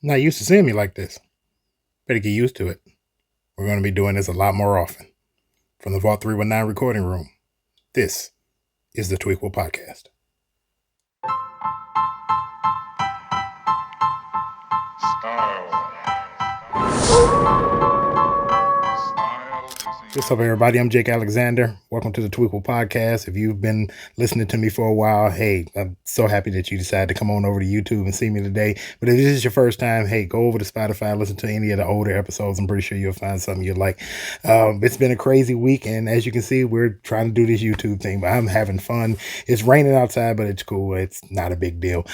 Not used to seeing me like this. Better get used to it. We're going to be doing this a lot more often. From the Vault 319 recording room, this is the Twee'quel Podcast. What's up, everybody? I'm Jake Alexander. Welcome to the Twee'quel Podcast. If you've been listening to me for a while, hey, I'm so happy that you decided to come on over to YouTube and see me today. But if this is your first time, hey, go over to Spotify, listen to any of the older episodes. I'm pretty sure you'll find something you like. It's been a crazy week, and as you can see, we're trying to do this YouTube thing, but I'm having fun. It's raining outside, but it's cool. It's not a big deal.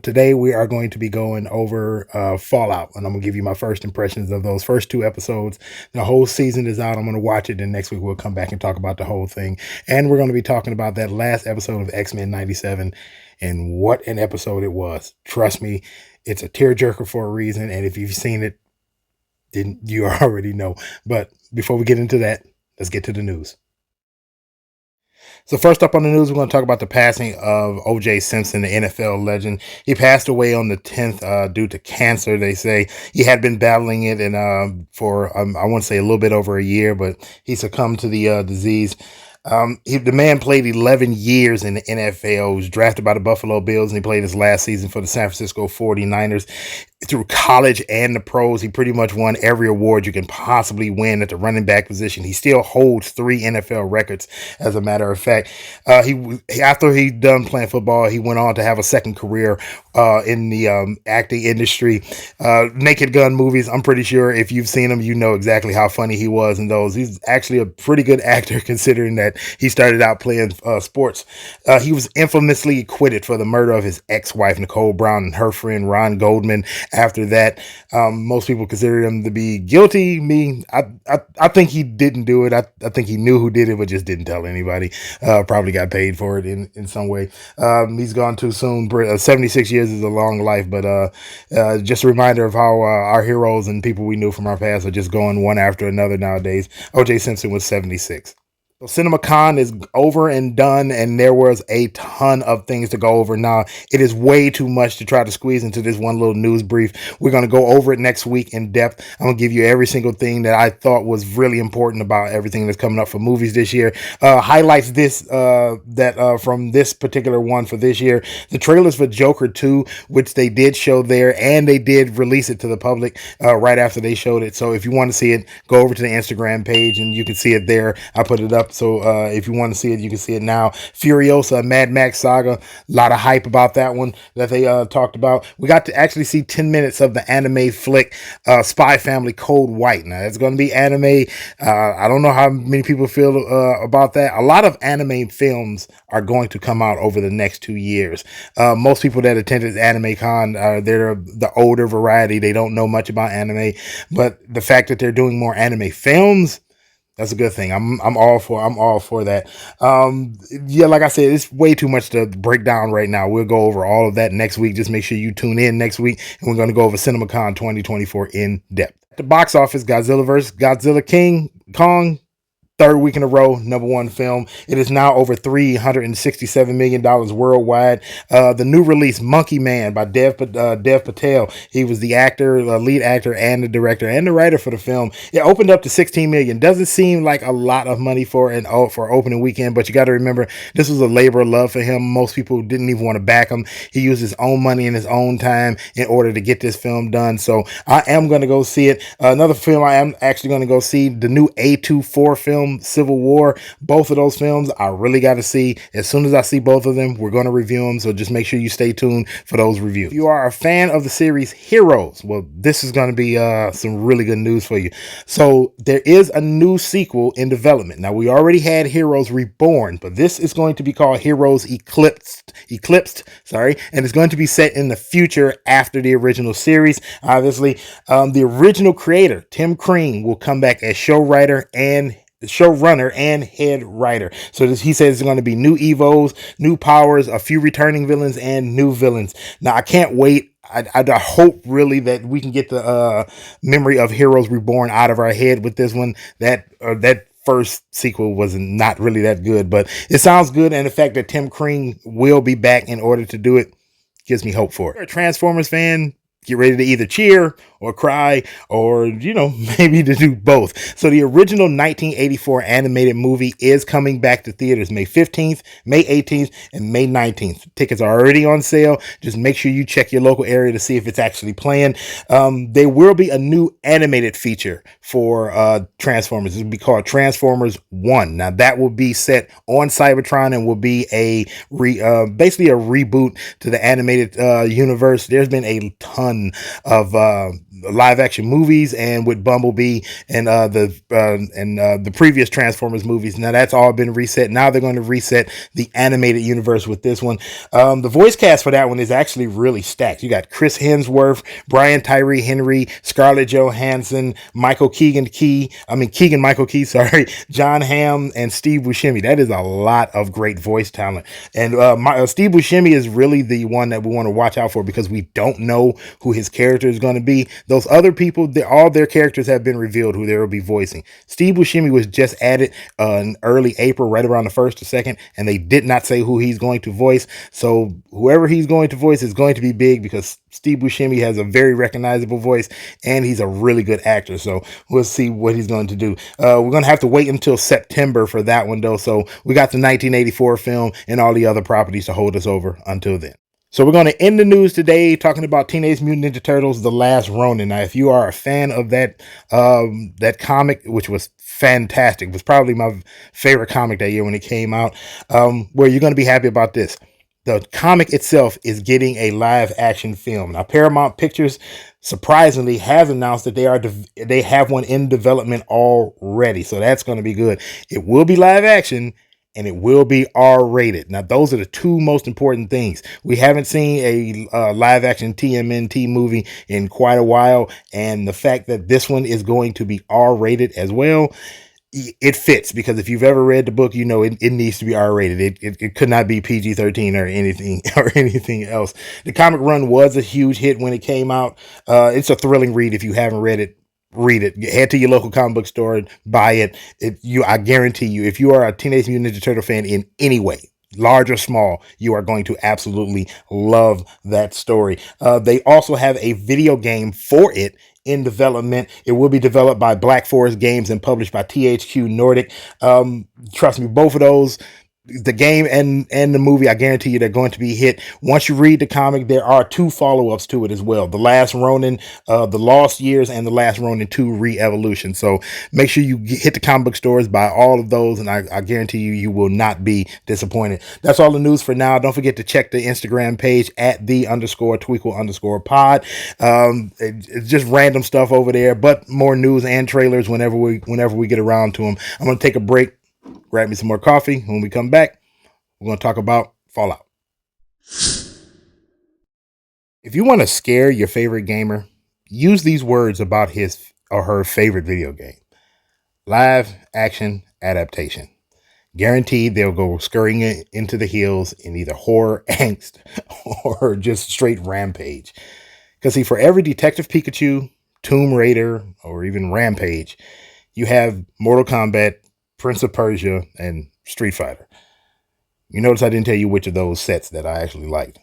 Today, we are going to be going over Fallout, and I'm going to give you my first impressions of those first two episodes. The whole season is out. I'm going to watch it, and next week we'll come back and talk about the whole thing. And we're going to be talking about that last episode of X-Men 97, and what an episode it was. Trust me, it's a tearjerker for a reason, and if you've seen it, then you already know. But before we get into that, let's get to the news. So first up on the news, we're going to talk about the passing of O.J. Simpson, the NFL legend. He passed away on the 10th due to cancer, they say. He had been battling it and for, I want to say, a little bit over a year, but he succumbed to the disease. The man played 11 years in the NFL. He was drafted by the Buffalo Bills, and he played his last season for the San Francisco 49ers. Through college and the pros, he pretty much won every award you can possibly win at the running back position. He still holds 3 NFL records, as a matter of fact. After he done playing football, he went on to have a second career in the acting industry. Naked Gun movies, I'm pretty sure if you've seen him, you know exactly how funny he was in those. He's actually a pretty good actor considering that he started out playing sports. He was infamously acquitted for the murder of his ex-wife, Nicole Brown, and her friend, Ron Goldman. After that, most people consider him to be guilty. I think he didn't do it. I think he knew who did it, but just didn't tell anybody. Probably got paid for it in some way. He's gone too soon. 76 years is a long life, but just a reminder of how our heroes and people we knew from our past are just going one after another nowadays. O.J. Simpson was 76. So CinemaCon is over and done, and there was a ton of things to go over. Now, it is way too much to try to squeeze into this one little news brief. We're going to go over it next week in depth. I'm going to give you every single thing that I thought was really important about everything that's coming up for movies this year. Highlights from this particular one for this year. The trailers for Joker 2, which they did show there, and they did release it to the public right after they showed it. So if you want to see it, go over to the Instagram page, and you can see it there. I put it up. So if you want to see it, you can see it now. Furiosa, Mad Max Saga, a lot of hype about that one that they talked about. We got to actually see 10 minutes of the anime flick Spy Family Code White. Now, it's going to be anime. I don't know how many people feel about that. A lot of anime films are going to come out over the next 2 years. Most people that attended Anime Con, they're the older variety. They don't know much about anime, but the fact that they're doing more anime films, that's a good thing. I'm all for that. Yeah, like I said, it's way too much to break down right now. We'll go over all of that next week. Just make sure you tune in next week, and we're going to go over CinemaCon 2024 in depth. At the box office, Godzilla vs. Godzilla King Kong, third week in a row, #1 film. It is now over $367 million worldwide. The new release, Monkey Man by Dev Patel. He was the actor, lead actor, and the director and the writer for the film. It opened up to $16 million. Doesn't seem like a lot of money for opening weekend, but you got to remember, this was a labor of love for him. Most people didn't even want to back him. He used his own money and his own time in order to get this film done. So I am going to go see it. Another film I am actually going to go see, the new A24 film, Civil War. Both of those films I really got to see. As soon as I see both of them, we're going to review them, so just make sure you stay tuned for those reviews. If you are a fan of the series Heroes, well, this is going to be some really good news for you. So there is a new sequel in development. Now, we already had Heroes Reborn, but this is going to be called Heroes Eclipsed, and it's going to be set in the future after the original series. Obviously, the original creator, Tim Crean, will come back as showrunner and head writer. So he says it's going to be new Evos, new powers, a few returning villains, and new villains. Now, I can't wait. I hope really that we can get the memory of Heroes Reborn out of our head with this one. That first sequel was not really that good, but it sounds good. And the fact that Tim Crean will be back in order to do it gives me hope for it. If you're a Transformers fan, get ready to either cheer or cry or, maybe to do both. So the original 1984 animated movie is coming back to theaters May 15th, May 18th, and May 19th. Tickets are already on sale. Just make sure you check your local area to see if it's actually playing. There will be a new animated feature for Transformers. It will be called Transformers 1. Now that will be set on Cybertron and will be basically a reboot to the animated universe. There's been a ton of live action movies, and with Bumblebee and the previous Transformers movies. Now that's all been reset. Now they're going to reset the animated universe with this one. The voice cast for that one is actually really stacked. You got Chris Hemsworth, Brian Tyree Henry, Scarlett Johansson, Keegan Michael Key, sorry, John Hamm, and Steve Buscemi. That is a lot of great voice talent. And Steve Buscemi is really the one that we want to watch out for, because we don't know who his character is going to be. Those other people, all their characters have been revealed who they will be voicing. Steve Buscemi was just added in early April, right around the 1st or 2nd, and they did not say who he's going to voice. So whoever he's going to voice is going to be big, because Steve Buscemi has a very recognizable voice and he's a really good actor. So we'll see what he's going to do. We're going to have to wait until September for that one, though. So we got the 1984 film and all the other properties to hold us over until then. So we're going to end the news today talking about Teenage Mutant Ninja Turtles: The Last Ronin. Now, if you are a fan of that comic, which was fantastic, was probably my favorite comic that year when it came out, you're going to be happy about this. The comic itself is getting a live action film. Now, Paramount Pictures surprisingly has announced that they have one in development already. So that's going to be good. It will be live action, and it will be R-rated. Now, those are the two most important things. We haven't seen a live-action TMNT movie in quite a while, and the fact that this one is going to be R-rated as well, it fits, because if you've ever read the book, you know it needs to be R-rated. It could not be PG-13 or anything else. The comic run was a huge hit when it came out. It's a thrilling read. If you haven't read it, read it. Head to your local comic book store, buy it. I guarantee you, if you are a Teenage Mutant Ninja Turtle fan in any way, large or small, you are going to absolutely love that story. They also have a video game for it in development. It will be developed by Black Forest Games and published by THQ Nordic. Trust me, both of those, the game and the movie, I guarantee you they're going to be hit. Once you read the comic, there are 2 follow-ups to it as well: The Last Ronin, The Lost Years, and The Last Ronin 2 Re-Evolution. So make sure you hit the comic book stores, buy all of those, and I guarantee you will not be disappointed. That's all the news for now. Don't forget to check the Instagram page at @the_Twee'quel_pod. It's just random stuff over there, but more news and trailers whenever we get around to them. I'm going to take a break, grab me some more coffee. When we come back, we're going to talk about Fallout. If you want to scare your favorite gamer, use these words about his or her favorite video game: live action adaptation. Guaranteed they'll go scurrying into the hills in either horror, angst, or just straight rampage. Because see, for every Detective Pikachu, Tomb Raider, or even Rampage, you have Mortal Kombat, Prince of Persia, and Street Fighter. You notice I didn't tell you which of those sets that I actually liked.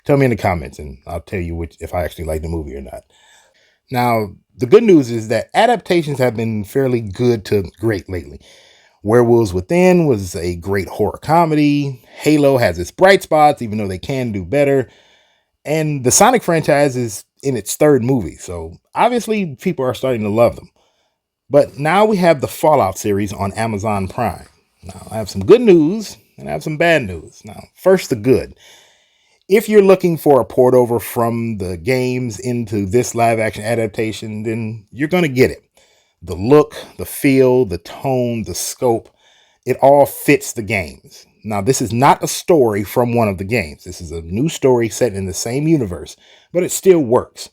Tell me in the comments and I'll tell you if I actually like the movie or not. Now, the good news is that adaptations have been fairly good to great lately. Werewolves Within was a great horror comedy. Halo has its bright spots, even though they can do better. And the Sonic franchise is in its 3rd movie, so obviously people are starting to love them. But now we have the Fallout series on Amazon Prime. Now, I have some good news and I have some bad news. Now, first, the good. If you're looking for a port over from the games into this live action adaptation, then you're going to get it. The look, the feel, the tone, the scope, it all fits the games. Now, this is not a story from one of the games. This is a new story set in the same universe, but it still works.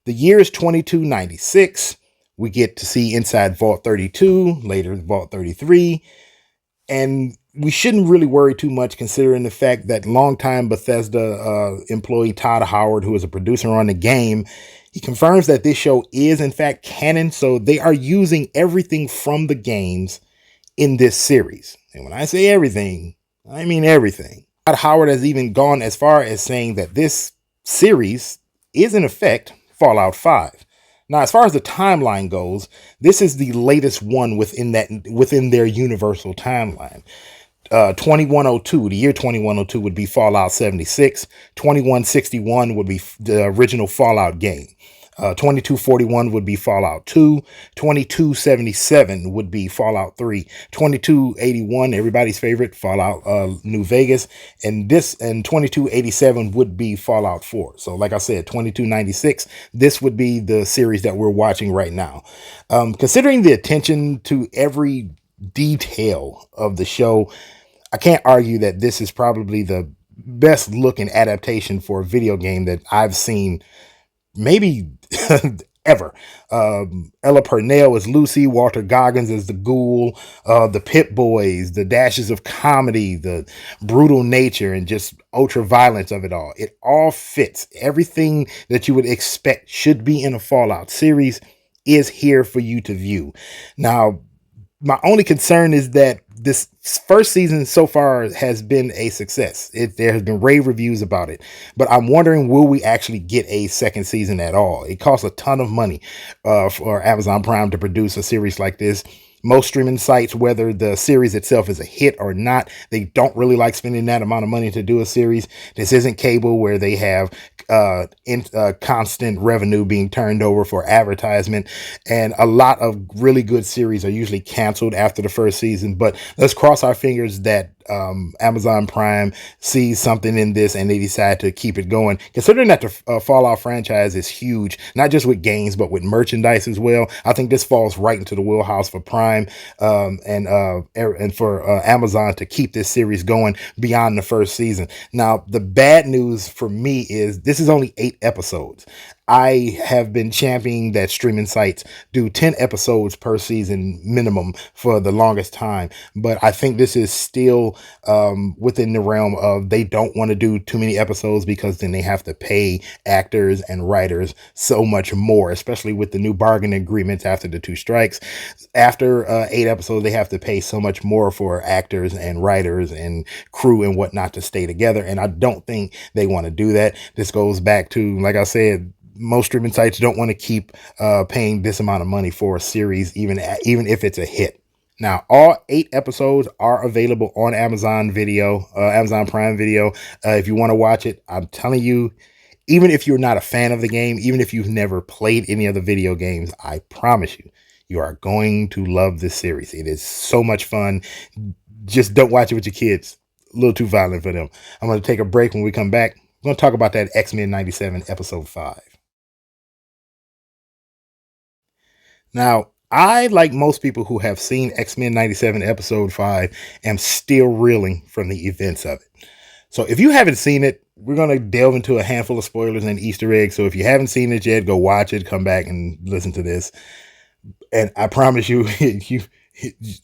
The year is 2296. We get to see inside Vault 32, later Vault 33, and we shouldn't really worry too much considering the fact that longtime Bethesda employee Todd Howard, who is a producer on the game, he confirms that this show is in fact canon, so they are using everything from the games in this series. And when I say everything, I mean everything. Todd Howard has even gone as far as saying that this series is in effect Fallout 5. Now, as far as the timeline goes, this is the latest one within their universal timeline. 2102, the year 2102 would be Fallout 76. 2161 would be the original Fallout game. 2241 would be Fallout 2. 2277 would be Fallout 3. 2281, everybody's favorite, Fallout New Vegas. And 2287 would be Fallout 4. So like I said, 2296, this would be the series that we're watching right now. Considering the attention to every detail of the show, I can't argue that this is probably the best looking adaptation for a video game that I've seen maybe ever. Ella Purnell as Lucy, Walter Goggins as the Ghoul, the Pit Boys, the dashes of comedy, the brutal nature, and just ultra violence of it all. It all fits. Everything that you would expect should be in a Fallout series is here for you to view. Now, my only concern is that this first season so far has been a success. There has been rave reviews about it, but I'm wondering, will we actually get a second season at all? It costs a ton of money for Amazon Prime to produce a series like this. Most streaming sites, whether the series itself is a hit or not, they don't really like spending that amount of money to do a series. This isn't cable where they have constant revenue being turned over for advertisement, and a lot of really good series are usually canceled after the first season. But let's cross our fingers that Amazon Prime sees something in this and they decide to keep it going, considering that the Fallout franchise is huge, not just with games but with merchandise as well. I think this falls right into the wheelhouse for Prime and for Amazon to keep this series going beyond the first season. Now, the bad news for me is this is only 8 episodes. I have been championing that streaming sites do 10 episodes per season minimum for the longest time. But I think this is still within the realm of they don't want to do too many episodes because then they have to pay actors and writers so much more, especially with the new bargaining agreements after the 2 strikes. After 8 episodes, they have to pay so much more for actors and writers and crew and whatnot to stay together. And I don't think they want to do that. This goes back to, like I said, most streaming sites don't want to keep paying this amount of money for a series, even if it's a hit. Now, all 8 episodes are available on Amazon Prime Video. If you want to watch it, I'm telling you, even if you're not a fan of the game, even if you've never played any of the video games, I promise you, you are going to love this series. It is so much fun. Just don't watch it with your kids. A little too violent for them. I'm going to take a break. When we come back, we're going to talk about that X-Men 97 episode 5. Now, I, like most people who have seen X-Men 97 episode 5, am still reeling from the events of it. So if you haven't seen it, we're going to delve into a handful of spoilers and Easter eggs. So if you haven't seen it yet, go watch it, come back and listen to this. And I promise you, you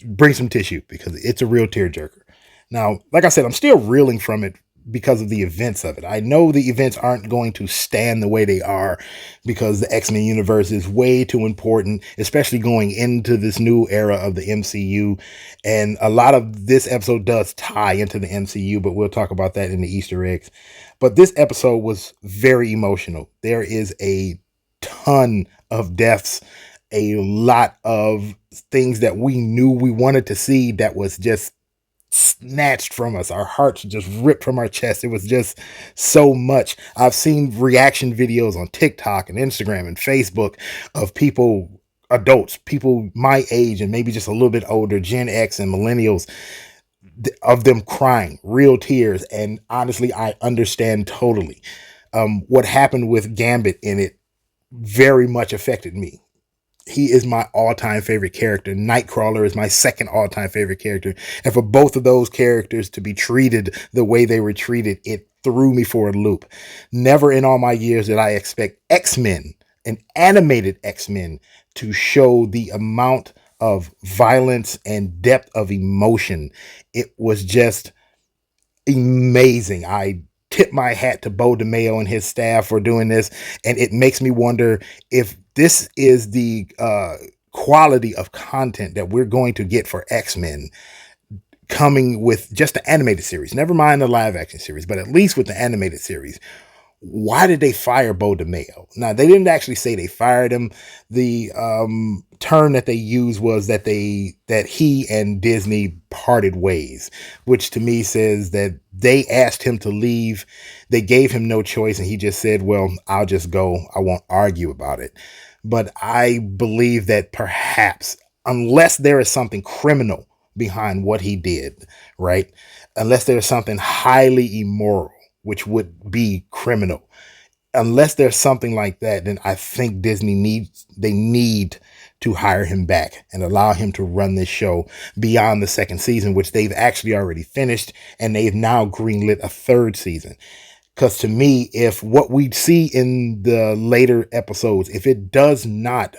bring some tissue because it's a real tearjerker. Now, like I said, I'm still reeling from it because of the events of it. I know the events aren't going to stand the way they are because the X-Men universe is way too important, especially going into this new era of the MCU. And a lot of this episode does tie into the MCU, but we'll talk about that in the Easter eggs. But this episode was very emotional. There is a ton of deaths, a lot of things that we knew we wanted to see that was just snatched from us. Our hearts just ripped from our chest. It was just so much. I've seen reaction videos on TikTok and Instagram and Facebook of people, adults, people my age and maybe just a little bit older, Gen X and millennials, of them crying, real tears. And honestly, I understand totally. What happened with Gambit in it very much affected me. He is my all-time favorite character. Nightcrawler is my second all-time favorite character. And for both of those characters to be treated the way they were treated, it threw me for a loop. Never in all my years did I expect X-Men, an animated X-Men, to show the amount of violence and depth of emotion. It was just amazing. I tip my hat to Bo DeMayo and his staff for doing this. And it makes me wonder if this is the quality of content that we're going to get for X-Men coming with just the animated series. Never mind the live action series, but at least with the animated series. why did they fire Bo DeMayo? Now, they didn't actually say they fired him. The term that they used was that he and Disney parted ways, which to me says that they asked him to leave. They gave him no choice, and he just said, well, I'll just go. I won't argue about it. But I believe that perhaps, unless there is something criminal behind what he did, right? Unless there's something highly immoral, which would be criminal. Unless there's something like that, then I think Disney need to hire him back and allow him to run this show beyond the second season, which they've actually already finished, and they've now greenlit a third season. Because to me, if what we see in the later episodes, if it does not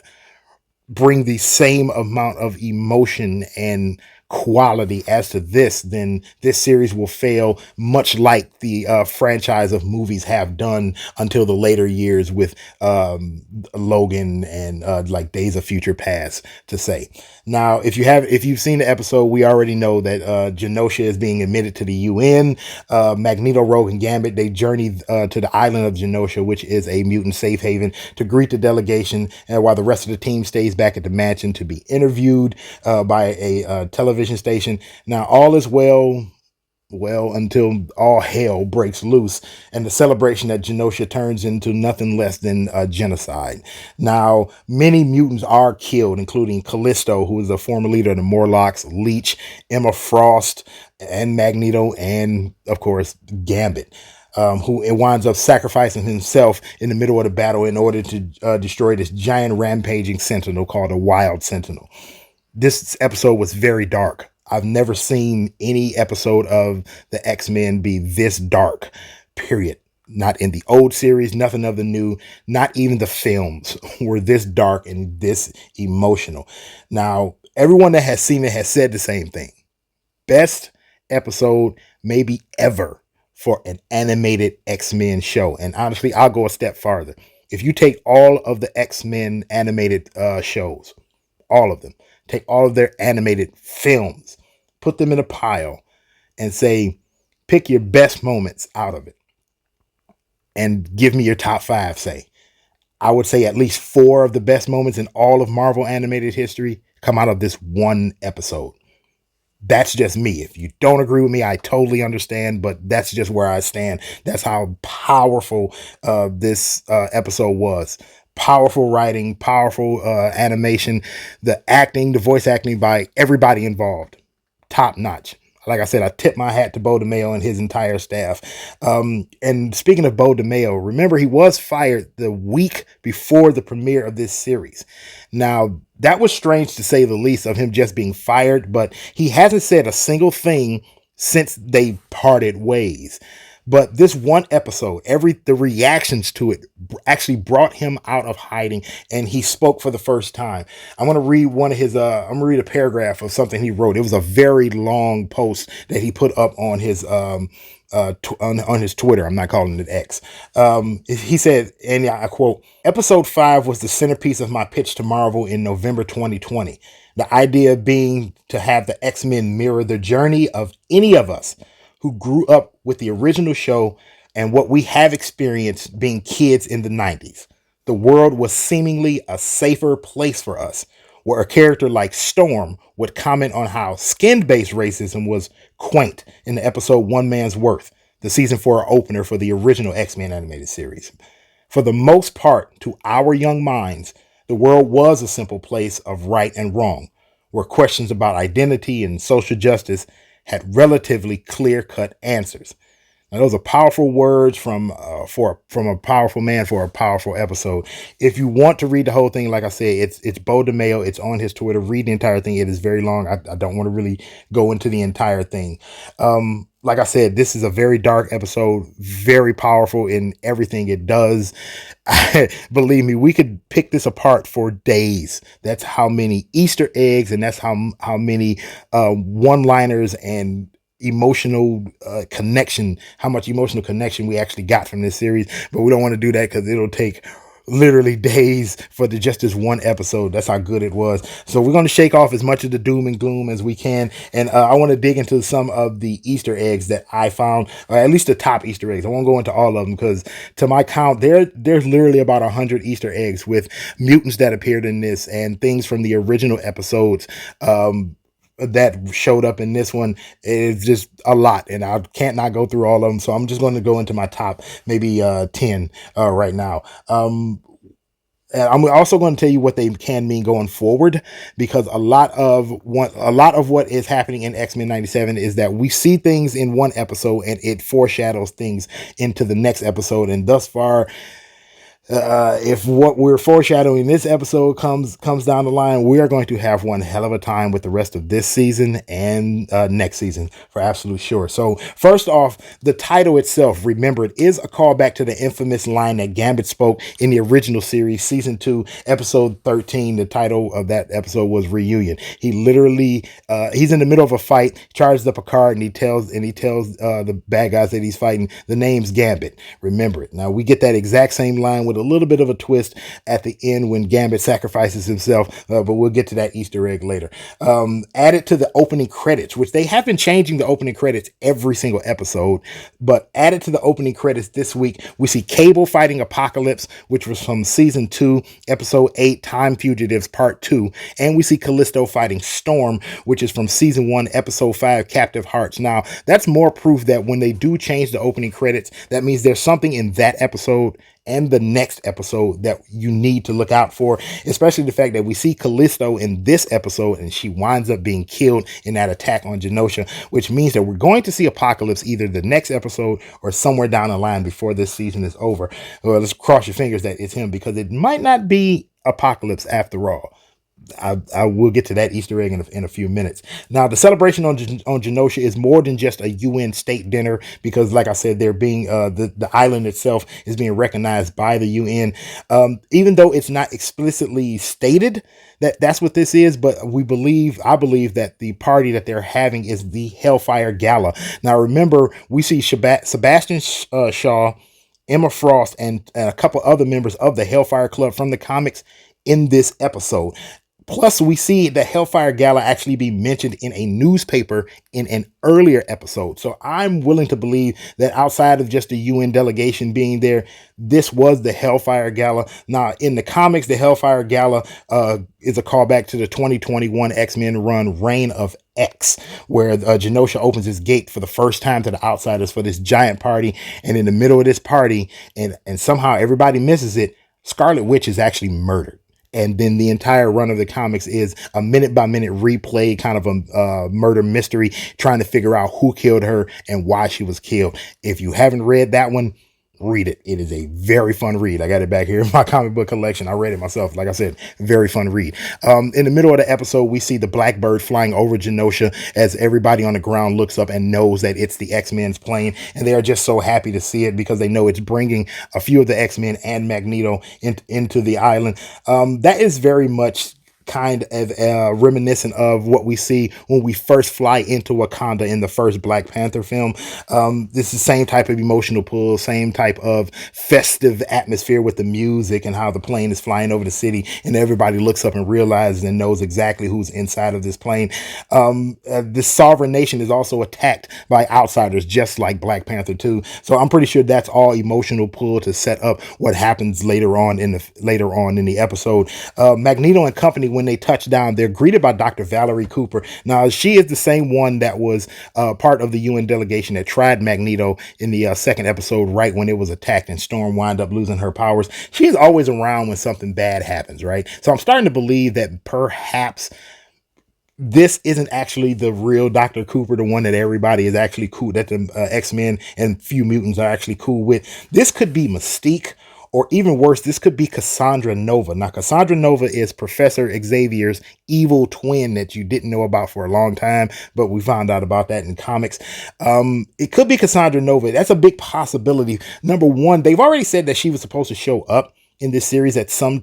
bring the same amount of emotion and quality as to this, then this series will fail, much like the franchise of movies have done until the later years with Logan and like Days of Future Past, to say. Now, if you've seen the episode, we already know that Genosha is being admitted to the UN. Magneto, Rogue, and Gambit, they journey to the island of Genosha, which is a mutant safe haven, to greet the delegation, and while the rest of the team stays back at the mansion to be interviewed by a television station. Now, all is well until all hell breaks loose and the celebration at Genosha turns into nothing less than a genocide. Now, many mutants are killed, including Callisto, who is a former leader of the Morlocks, Leech, Emma Frost, and Magneto, and of course Gambit. Who winds up sacrificing himself in the middle of the battle in order to destroy this giant rampaging sentinel called a Wild Sentinel. This episode was very dark. I've never seen any episode of the X-Men be this dark, period. Not in the old series, nothing of the new, not even the films were this dark and this emotional. Now, everyone that has seen it has said the same thing. Best episode maybe ever for an animated X-Men show. And honestly, I'll go a step farther. If you take all of the X-Men animated shows, all of them, take all of their animated films, put them in a pile, and say, pick your best moments out of it and give me your top 5, say. I would say at least 4 of the best moments in all of Marvel animated history come out of this one episode. That's just me. If you don't agree with me, I totally understand, but that's just where I stand. That's how powerful this episode was. Powerful writing, powerful animation, the acting, the voice acting by everybody involved. Top notch. Like I said, I tip my hat to Bo DeMayo and his entire staff. And speaking of Bo DeMayo, remember he was fired the week before the premiere of this series. Now, that was strange to say the least, of him just being fired, but he hasn't said a single thing since they parted ways. But this one episode, the reactions to it actually brought him out of hiding, and he spoke for the first time. I'm going to read I'm going to read a paragraph of something he wrote. It was a very long post that he put up on his on his Twitter. I'm not calling it X. He said, and I quote, "Episode 5 was the centerpiece of my pitch to Marvel in November 2020. The idea being to have the X-Men mirror the journey of any of us who grew up with the original show and what we have experienced being kids in the 90s. The world was seemingly a safer place for us, where a character like Storm would comment on how skin-based racism was quaint in the episode One Man's Worth, the season 4 opener for the original X-Men animated series. For the most part, to our young minds, the world was a simple place of right and wrong, where questions about identity and social justice had relatively clear-cut answers." Now, those are powerful words from a powerful man for a powerful episode. If you want to read the whole thing, like I said, it's Bo DeMayo. It's on his Twitter. Read the entire thing. It is very long. I don't want to really go into the entire thing. Like I said, this is a very dark episode, very powerful in everything it does. Believe me, we could pick this apart for days. That's how many Easter eggs, and that's how many one-liners and emotional connection, how much emotional connection we actually got from this series. But we don't want to do that because it'll take literally days for just this one episode. That's how good it was. So we're going to shake off as much of the doom and gloom as we can. And I want to dig into some of the Easter eggs that I found, or at least the top Easter eggs. I won't go into all of them because to my count, there's literally about 100 Easter eggs with mutants that appeared in this and things from the original episodes. That showed up in this one is just a lot, and I can't not go through all of them. So I'm just going to go into my top maybe 10 right now. And I'm also going to tell you what they can mean going forward, because a lot of what is happening in X-Men 97 is that we see things in one episode and it foreshadows things into the next episode. And thus far, if what we're foreshadowing this episode comes down the line, we are going to have one hell of a time with the rest of this season and next season for absolute sure. So first off, the title itself, remember, it is a callback to the infamous line that Gambit spoke in the original series, season 2, episode 13. The title of that episode was Reunion. He literally, he's in the middle of a fight, charges up a card, and he tells the bad guys that he's fighting, the name's Gambit. Remember it. Now we get that exact same line with a little bit of a twist at the end when Gambit sacrifices himself, but we'll get to that Easter egg later. Added to the opening credits, which they have been changing the opening credits every single episode, but added to the opening credits this week, we see Cable fighting Apocalypse, which was from season 2, episode 8, Time Fugitives Part 2, and we see Callisto fighting Storm, which is from season 1, episode 5, Captive Hearts. Now, that's more proof that when they do change the opening credits, that means there's something in that episode and the next episode that you need to look out for, especially the fact that we see Callisto in this episode and she winds up being killed in that attack on Genosha, which means that we're going to see Apocalypse either the next episode or somewhere down the line before this season is over. Well, let's cross your fingers that it's him, because it might not be Apocalypse after all. I will get to that Easter egg in a few minutes. Now, the celebration on Genosha is more than just a UN state dinner, because, like I said, they're being the island itself is being recognized by the UN, even though it's not explicitly stated that that's what this is. But I believe that the party that they're having is the Hellfire Gala. Now, remember, we see Sebastian Shaw, Emma Frost, and a couple other members of the Hellfire Club from the comics in this episode. Plus, we see the Hellfire Gala actually be mentioned in a newspaper in an earlier episode. So I'm willing to believe that outside of just the UN delegation being there, this was the Hellfire Gala. Now, in the comics, the Hellfire Gala is a callback to the 2021 X-Men run Reign of X, where Genosha opens its gate for the first time to the outsiders for this giant party. And in the middle of this party, and somehow everybody misses it, Scarlet Witch is actually murdered. And then the entire run of the comics is a minute by minute replay, kind of a murder mystery, trying to figure out who killed her and why she was killed. If you haven't read that one, read it. It is a very fun read. I got it back here in my comic book collection. I read it myself. Like I said, very fun read. In the middle of the episode, we see the Blackbird flying over Genosha as everybody on the ground looks up and knows that it's the X-Men's plane. And they are just so happy to see it because they know it's bringing a few of the X-Men and Magneto into the island. That is very much kind of reminiscent of what we see when we first fly into Wakanda in the first Black Panther film. This is the same type of emotional pull, same type of festive atmosphere with the music and how the plane is flying over the city and everybody looks up and realizes and knows exactly who's inside of this plane. This sovereign nation is also attacked by outsiders, just like Black Panther 2. So I'm pretty sure that's all emotional pull to set up what happens later on in the episode. Magneto and company, when they touch down, they're greeted by Dr. Valerie Cooper. Now, she is the same one that was part of the UN delegation that tried Magneto in the second episode, right when it was attacked and Storm wound up losing her powers. She is always around when something bad happens, right? So I'm starting to believe that perhaps this isn't actually the real Dr. Cooper, the one that everybody is actually cool, that the X-Men and few mutants are actually cool with. This could be Mystique, or even worse, this could be Cassandra Nova. Now, Cassandra Nova is Professor Xavier's evil twin that you didn't know about for a long time, but we found out about that in comics. It could be Cassandra Nova. That's a big possibility. Number one, they've already said that she was supposed to show up in this series at some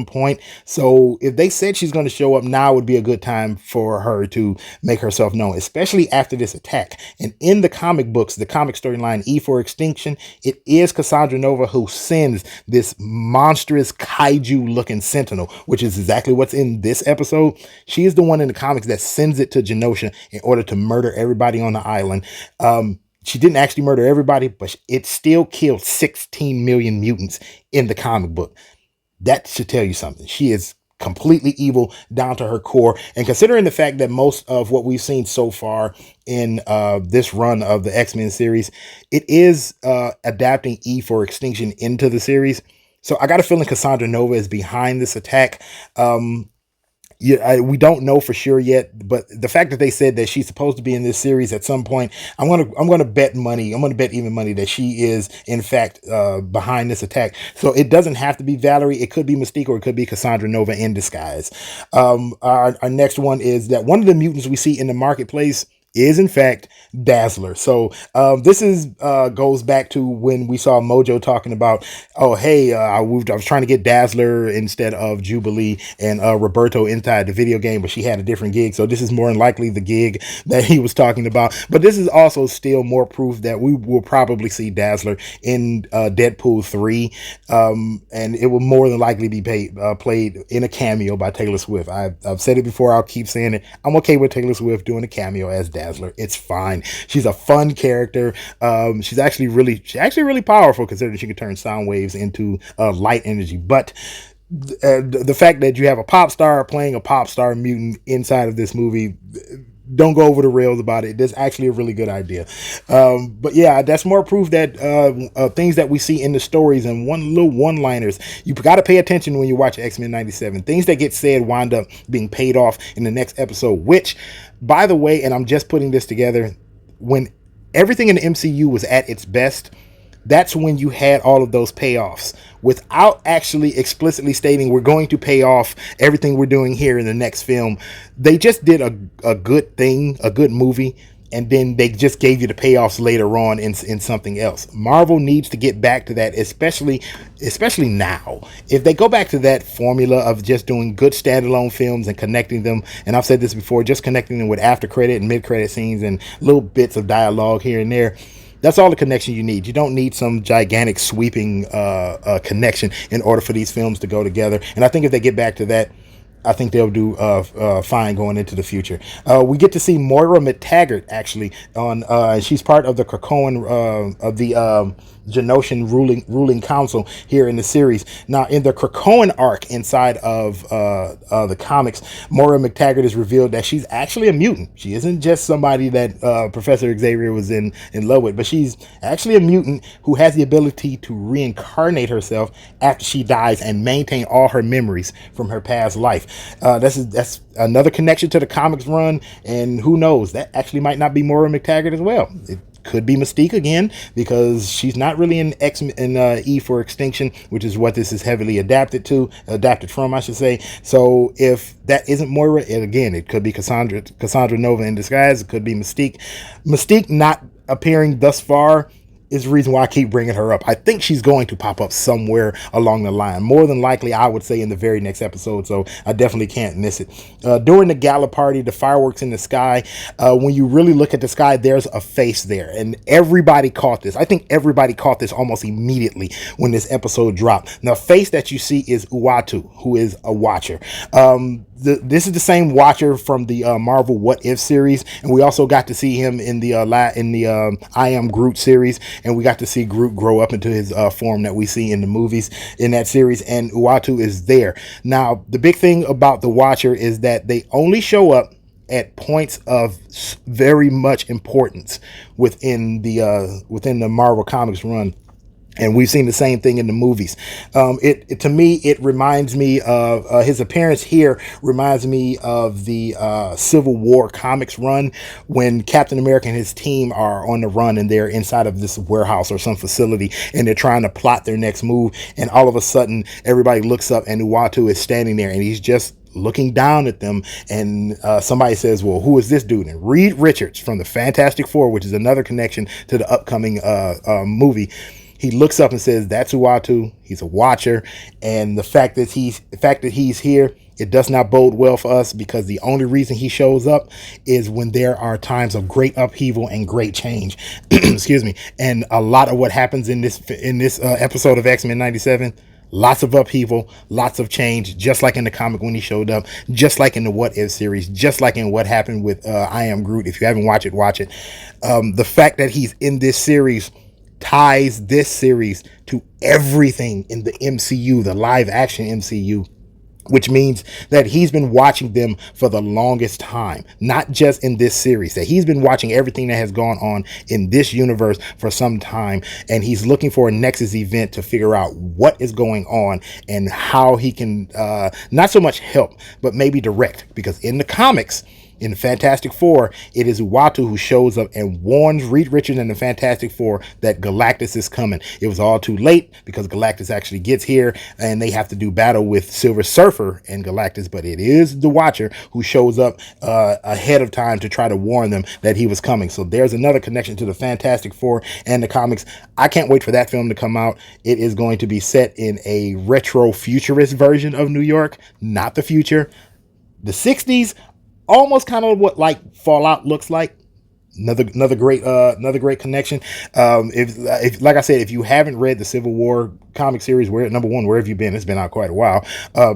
point. So if they said she's going to show up, now would be a good time for her to make herself known, especially after this attack. And in the comic books, the comic storyline E for Extinction, it is Cassandra Nova who sends this monstrous kaiju looking sentinel, which is exactly what's in this episode. She is the one in the comics that sends it to Genosha in order to murder everybody on the island. She didn't actually murder everybody, but it still killed 16 million mutants in the comic book. That should tell you something. She is completely evil down to her core. And considering the fact that most of what we've seen so far in this run of the X-Men series, it is adapting E for Extinction into the series. So I got a feeling Cassandra Nova is behind this attack. We don't know for sure yet, but the fact that they said that she's supposed to be in this series at some point, I'm gonna bet money. I'm gonna bet even money that she is in fact behind this attack. So it doesn't have to be Valerie. It could be Mystique, or it could be Cassandra Nova in disguise. Our next one is that one of the mutants we see in the marketplace is in fact Dazzler. So this is goes back to when we saw Mojo talking about, oh hey, I was trying to get Dazzler instead of Jubilee and Roberto inside the video game, but she had a different gig. So this is more than likely the gig that he was talking about. But this is also still more proof that we will probably see Dazzler in Deadpool 3, and it will more than likely be played in a cameo by Taylor Swift. I've said it before, I'll keep saying it. I'm okay with Taylor Swift doing a cameo as Dazzler. It's fine. She's a fun character. She's actually really powerful, considering she can turn sound waves into light energy. But the fact that you have a pop star playing a pop star mutant inside of this movie, don't go over the rails about it. That's actually a really good idea. But yeah, that's more proof that things that we see in the stories and one-liners, you got to pay attention when you watch X-Men 97. Things that get said wind up being paid off in the next episode, which, by the way, and I'm just putting this together, when everything in the MCU was at its best, that's when you had all of those payoffs without actually explicitly stating we're going to pay off everything we're doing here in the next film. They just did a good thing, a good movie, and then they just gave you the payoffs later on in something else. Marvel needs to get back to that, especially now. If they go back to that formula of just doing good standalone films and connecting them, and I've said this before, just connecting them with after credit and mid credit scenes and little bits of dialogue here and there, that's all the connection you need. You don't need some gigantic sweeping connection in order for these films to go together. And I think if they get back to that, I think they'll do fine going into the future. We get to see Moira McTaggart actually on. She's part of the Krakoan of the Genosian ruling council here in the series. Now, in the Krakoan arc inside of the comics, Moira McTaggart is revealed that she's actually a mutant. She isn't just somebody that Professor Xavier was in love with, but she's actually a mutant who has the ability to reincarnate herself after she dies and maintain all her memories from her past life. That's another connection to the comics run, and who knows, that actually might not be Moira McTaggart as well. It could be Mystique again, because she's not really in E for Extinction, which is what this is heavily adapted from, I should say. So if that isn't Moira, it could be Cassandra Nova in disguise. It could be Mystique. Mystique not appearing thus far is the reason why I keep bringing her up. I think she's going to pop up somewhere along the line. More than likely, I would say in the very next episode, so I definitely can't miss it. During the gala party, the fireworks in the sky, when you really look at the sky, there's a face there, and everybody caught this. I think everybody caught this almost immediately when this episode dropped. Now, the face that you see is Uatu, who is a Watcher. This is the same Watcher from the Marvel What If series, and we also got to see him in the I Am Groot series, and we got to see Groot grow up into his form that we see in the movies in that series, and Uatu is there. Now, the big thing about the Watcher is that they only show up at points of very much importance within the Marvel Comics run. And we've seen the same thing in the movies. To me, it reminds me of his appearance here. Reminds me of the Civil War comics run when Captain America and his team are on the run and they're inside of this warehouse or some facility and they're trying to plot their next move. And all of a sudden, everybody looks up and Uatu is standing there and he's just looking down at them, and somebody says, well, who is this dude? And Reed Richards from the Fantastic Four, which is another connection to the upcoming movie. He looks up and says, "That's Uatu. He's a watcher." And the fact that he's here, it does not bode well for us, because the only reason he shows up is when there are times of great upheaval and great change. Excuse me. And a lot of what happens in this episode of X-Men 97, lots of upheaval, lots of change, just like in the comic when he showed up, just like in the What If series, just like in what happened with I Am Groot. If you haven't watched it, watch it. The fact that he's in this series ties this series to everything in the MCU, the live action MCU, which means that he's been watching them for the longest time, not just in this series, that he's been watching everything that has gone on in this universe for some time. And he's looking for a Nexus event to figure out what is going on and how he can, not so much help, but maybe direct, because in the comics, in the Fantastic Four, it is Uatu who shows up and warns Reed Richards and the Fantastic Four that Galactus is coming. It was all too late, because Galactus actually gets here and they have to do battle with Silver Surfer and Galactus, but it is the Watcher who shows up ahead of time to try to warn them that he was coming. So there's another connection to the Fantastic Four and the comics. I can't wait for that film to come out. It is going to be set in a retro futurist version of New York, not the future. The 60s, almost kind of what like Fallout looks like. Another great connection. If like I said, if you haven't read the Civil War comic series, where have you been? It's been out quite a while.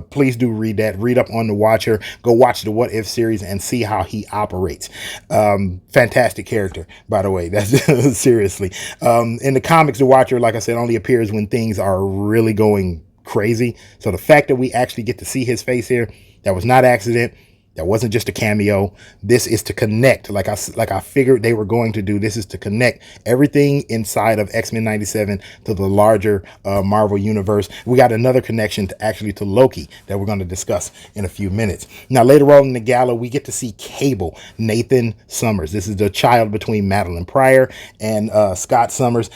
Please do read that. Read up on the Watcher. Go watch the What If series and see how he operates. Fantastic character, by the way. That's seriously. In the comics, the Watcher, like I said, only appears when things are really going crazy. So the fact that we actually get to see his face here, that was not accident. That wasn't just a cameo. This is to connect, like I figured they were going to do. This is to connect everything inside of X-Men 97 to the larger Marvel universe. We got another connection to Loki that we're going to discuss in a few minutes. Now, later on in the gala, we get to see Cable, Nathan Summers. This is the child between Madeline Pryor and Scott Summers.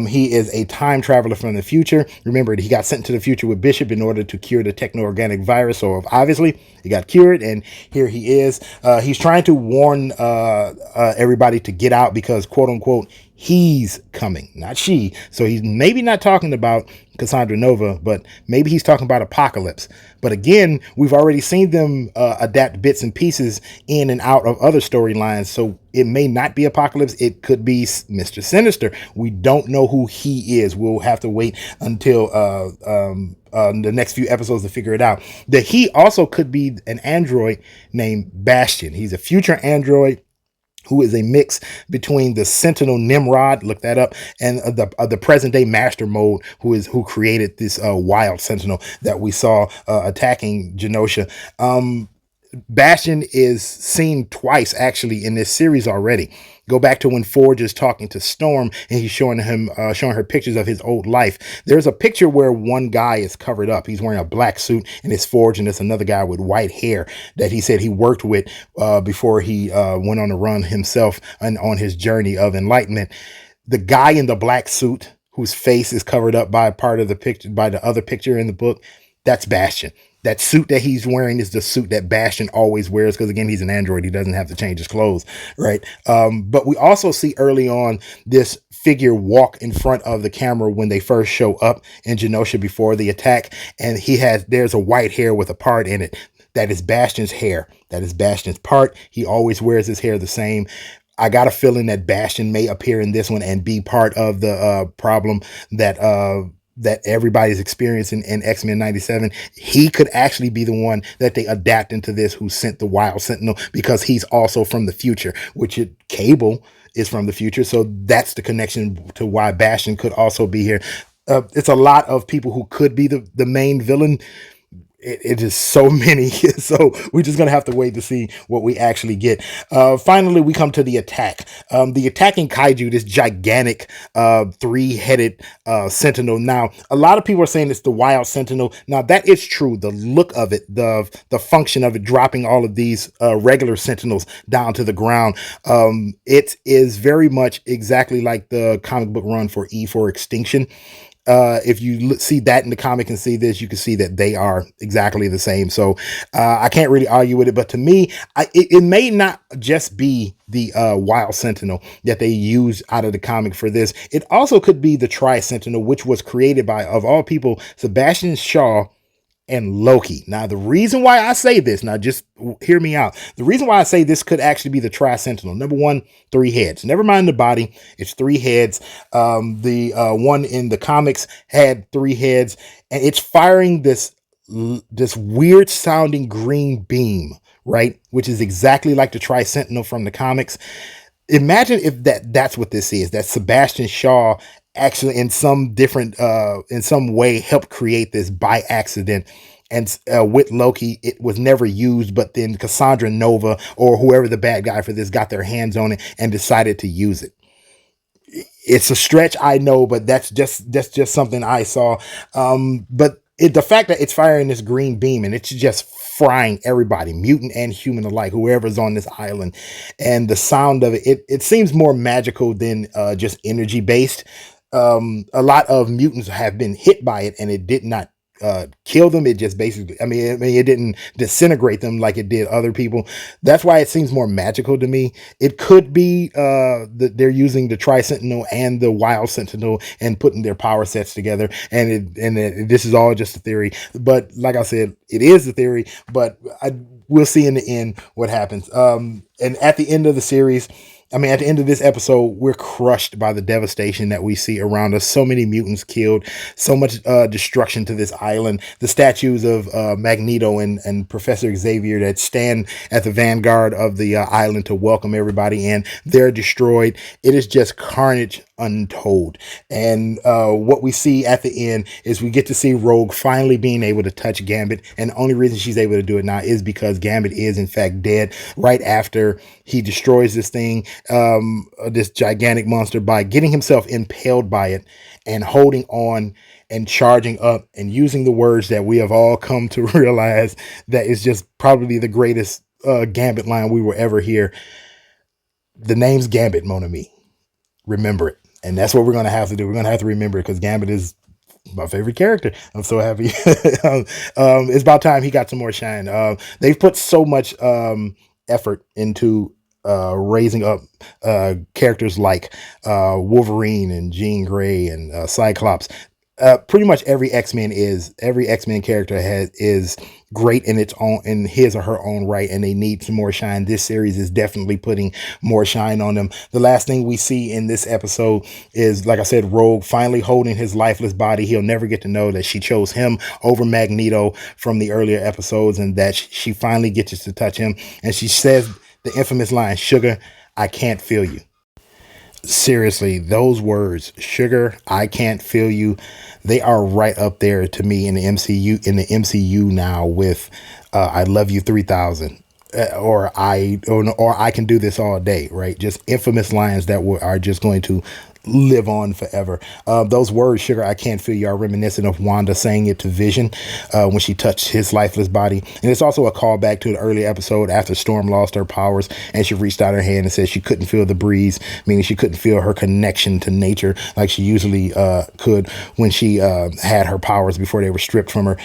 He is a time traveler from the future. Remember, he got sent to the future with Bishop in order to cure the techno-organic virus. So obviously, he got cured, and here he is. He's trying to warn everybody to get out because, quote unquote, he's coming, not she. So he's maybe not talking about Cassandra Nova, but maybe he's talking about Apocalypse. But again, we've already seen them adapt bits and pieces in and out of other storylines. So it may not be Apocalypse. It could be Mr. Sinister. We don't know who he is. We'll have to wait until the next few episodes to figure it out. That he also could be an android named Bastion. He's a future android who is a mix between the Sentinel Nimrod, look that up, and the present day Master Mode, who created this wild Sentinel that we saw attacking Genosha. Bastion is seen twice actually in this series already. Go back to when Forge is talking to Storm and he's showing her pictures of his old life. There's a picture where one guy is covered up. He's wearing a black suit and it's Forge, and there's another guy with white hair that he said he worked with before he went on a run himself and on his journey of enlightenment. The guy in the black suit whose face is covered up by part of the picture, by the other picture in the book, that's Bastion. That suit that he's wearing is the suit that Bastion always wears because, again, he's an android. He doesn't have to change his clothes, right? But we also see early on this figure walk in front of the camera when they first show up in Genosha before the attack, and there's a white hair with a part in it. That is Bastion's hair. That is Bastion's part. He always wears his hair the same. I got a feeling that Bastion may appear in this one and be part of the problem that everybody's experiencing in X-Men 97. He could actually be the one that they adapt into this, who sent the Wild Sentinel, because he's also from the future, Cable is from the future. So that's the connection to why Bastion could also be here. It's a lot of people who could be the main villain. It is so many. So we're just going to have to wait to see what we actually get. Finally, we come to the attack. The attacking kaiju, this gigantic three-headed sentinel. Now, a lot of people are saying it's the Wild Sentinel. Now, that is true. The look of it, the function of it, dropping all of these regular sentinels down to the ground. It is very much exactly like the comic book run for E for Extinction. If you see that in the comic and see this, you can see that they are exactly the same. So I can't really argue with it. But to me, it may not just be the Wild Sentinel that they use out of the comic for this. It also could be the Tri-Sentinel, which was created by, of all people, Sebastian Shaw and Loki. Now, the reason why I say this, now just hear me out. The reason why I say this could actually be the Tri-Sentinel. Number one, 3 heads. Never mind the body. It's 3 heads. The one in the comics had 3 heads, and it's firing this weird sounding green beam, right? Which is exactly like the Tri-Sentinel from the comics. Imagine if that's what this is, that Sebastian Shaw actually in some way helped create this by accident. And with Loki, it was never used, but then Cassandra Nova or whoever the bad guy for this got their hands on it and decided to use it. It's a stretch, I know, but that's just something I saw. But the fact that it's firing this green beam and it's just frying everybody, mutant and human alike, whoever's on this island, and the sound of it seems more magical than just energy based. A lot of mutants have been hit by it and it did not kill them. It just basically, it didn't disintegrate them like it did other people. That's why it seems more magical to me. It could be that they're using the Tri-Sentinel and the Wild Sentinel and putting their power sets together. And this is all just a theory. But like I said, it is a theory, but we'll see in the end what happens. And at the end of the series, at the end of this episode, we're crushed by the devastation that we see around us. So many mutants killed, so much destruction to this island. The statues of Magneto and Professor Xavier that stand at the vanguard of the island to welcome everybody in, they're destroyed. It is just carnage untold. And what we see at the end is we get to see Rogue finally being able to touch Gambit. And the only reason she's able to do it now is because Gambit is in fact dead right after he destroys this thing, this gigantic monster, by getting himself impaled by it and holding on and charging up and using the words that we have all come to realize that is just probably the greatest Gambit line we will ever hear. The name's Gambit, mon ami. Remember it. And that's what we're going to have to do. We're going to have to remember it because Gambit is my favorite character. I'm so happy. It's about time he got some more shine. They've put so much effort into raising up characters like Wolverine and Jean Grey and Cyclops. Pretty much every X-Men character is great in his or her own right, and they need some more shine. This series is definitely putting more shine on them. The last thing we see in this episode is, like I said, Rogue finally holding his lifeless body. He'll never get to know that she chose him over Magneto from the earlier episodes, and that she finally gets to touch him. And she says the infamous line, "Sugar, I can't feel you." Seriously, those words, "Sugar, I can't feel you," they are right up there to me in the MCU now with "I love you 3000," or I can do this all day, right? Just infamous lines that are just going to live on forever. Those words, "Sugar, I can't feel you," are reminiscent of Wanda saying it to Vision when she touched his lifeless body. And it's also a callback to an earlier episode after Storm lost her powers and she reached out her hand and said she couldn't feel the breeze, meaning she couldn't feel her connection to nature like she usually could when she had her powers before they were stripped from her.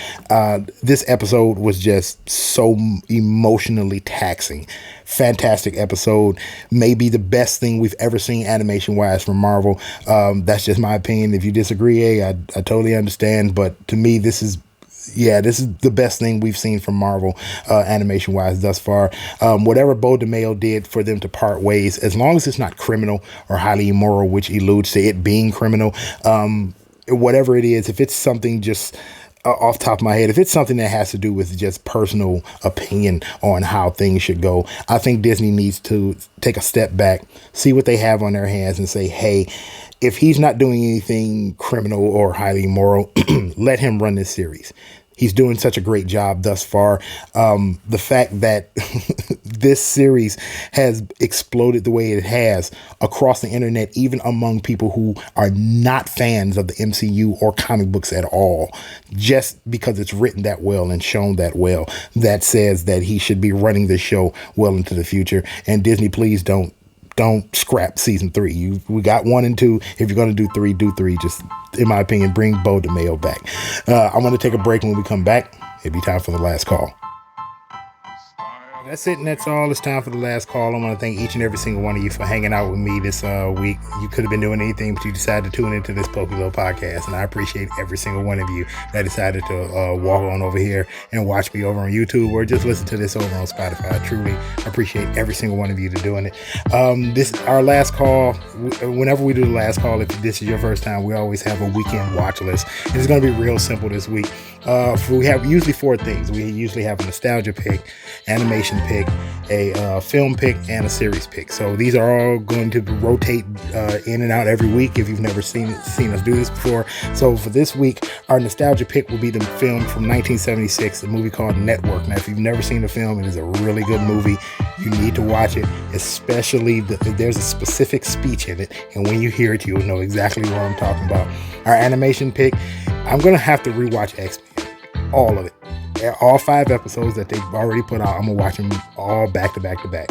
This episode was just so emotionally taxing. Fantastic episode. Maybe the best thing we've ever seen animation wise from Marvel. That's just my opinion. If you disagree, I totally understand. But to me, this is the best thing we've seen from Marvel animation wise thus far. Whatever Bo DeMayo did for them to part ways, as long as it's not criminal or highly immoral, which alludes to it being criminal, whatever it is, if it's something just off the top of my head, if it's something that has to do with just personal opinion on how things should go, I think Disney needs to take a step back, see what they have on their hands and say, hey, if he's not doing anything criminal or highly immoral, let him run this series. He's doing such a great job thus far. The fact that this series has exploded the way it has across the internet, even among people who are not fans of the MCU or comic books at all, just because it's written that well and shown that well, that says that he should be running the show well into the future. And Disney, please don't don't scrap season 3. We got 1 and 2. If you're going to do 3, do 3. Just, in my opinion, bring Bo DeMayo back. I'm going to take a break. When we come back, it'll be time for the last call. That's it, and that's all. It's time for the last call. I want to thank each and every single one of you for hanging out with me this week. You could have been doing anything, but you decided to tune into this Twee'quel Podcast, and I appreciate every single one of you that decided to walk on over here and watch me over on YouTube or just listen to this over on Spotify. I truly appreciate every single one of you to doing it. This our last call. Whenever we do the last call, if this is your first time, we always have a weekend watch list. It's going to be real simple this week. We have usually 4 things. We usually have a nostalgia pick, animation pick, a film pick, and a series pick. So these are all going to rotate in and out every week if you've never seen us do this before. So for this week, our nostalgia pick will be the film from 1976, a movie called Network. Now, if you've never seen the film, it is a really good movie. You need to watch it, especially there's a specific speech in it, and when you hear it, you'll know exactly what I'm talking about. Our animation pick, I'm going to have to rewatch X-Men, all of it. All 5 episodes that they've already put out, I'm going to watch them all back to back to back.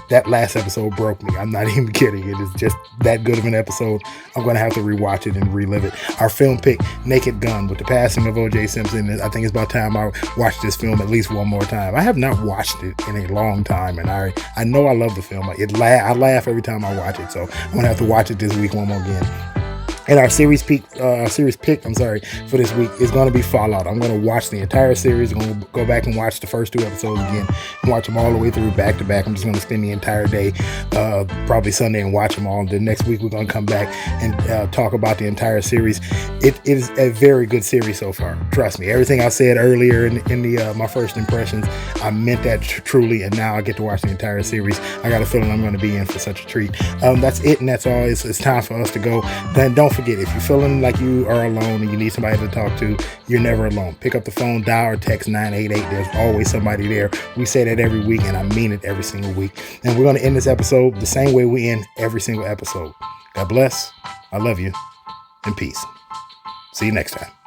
That last episode broke me. I'm not even kidding. It is just that good of an episode. I'm going to have to rewatch it and relive it. Our film pick, Naked Gun. With the passing of O.J. Simpson, I think it's about time I watch this film at least one more time. I have not watched it in a long time, and I know I love the film. I laugh every time I watch it, so I'm going to have to watch it this week one more again. And our series pick, for this week is going to be Fallout. I'm going to watch the entire series. I'm going to go back and watch the first 2 episodes again and watch them all the way through back to back. I'm just going to spend the entire day, probably Sunday, and watch them all. The next week, we're going to come back and talk about the entire series. It is a very good series so far. Trust me. Everything I said earlier in my first impressions, I meant that truly, and now I get to watch the entire series. I got a feeling I'm going to be in for such a treat. That's it, and that's all. It's time for us to go. Then don't forget, if you're feeling like you are alone and you need somebody to talk to, you're never alone. Pick up the phone, dial or text 988. There's always somebody there. We say that every week, and I mean it every single week. And we're going to end this episode the same way we end every single episode. God bless. I love you. And peace. See you next time.